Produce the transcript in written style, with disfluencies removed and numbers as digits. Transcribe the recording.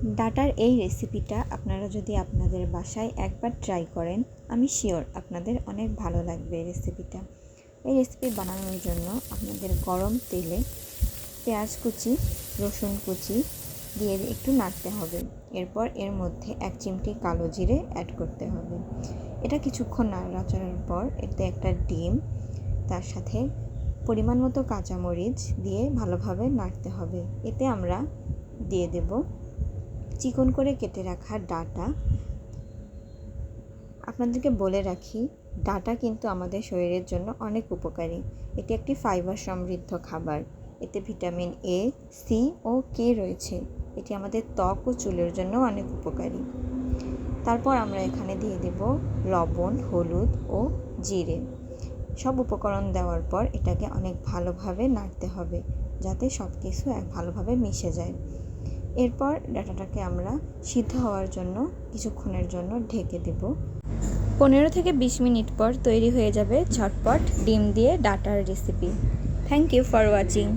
ডাটার এই রেসিপিটা আপনারা যদি আপনাদের বাসায় একবার ট্রাই করেন, আমি শিওর আপনাদের অনেক ভালো লাগবে রেসিপিটা। এই রেসিপি বানানোর জন্য আপনাদের গরম তেলে পেঁয়াজ কুচি, রসুন কুচি দিয়ে একটু নাড়তে হবে। এরপর এর মধ্যে 1 চিমটি কালো জিরে অ্যাড করতে হবে। এটা কিছুক্ষণ নাড়াচাড়ার পর এতে একটা ডিম, তার সাথে পরিমাণ মতো কাঁচামরিচ দিয়ে ভালোভাবে নাড়তে হবে। এতে আমরা দিয়ে দেব চিকন করে কেটে রাখা ডাটা। আপনাদেরকে বলে রাখি, ডাটা কিন্তু আমাদের শরীরের জন্য অনেক উপকারী। এটি একটি ফাইবার সমৃদ্ধ খাবার। এতে ভিটামিন এ, সি ও কে রয়েছে। এটি আমাদের ত্বক ও চুলের জন্য অনেক উপকারী। তারপর আমরা এখানে দিয়ে দেব লবণ, হলুদ ও জিরে। সব উপকরণ দেওয়ার পর এটাকে অনেক ভালোভাবে নাড়তে হবে, যাতে সব কিছু ভালোভাবে মিশে যায়। এরপর ডাটাটাকে আমরা সিদ্ধ হওয়ার জন্য কিছুক্ষণের জন্য ঢেকে দেব। 15 থেকে 20 মিনিট পর তৈরি হয়ে যাবে ঝটপট ডিম দিয়ে ডাটার রেসিপি। Thank you for watching.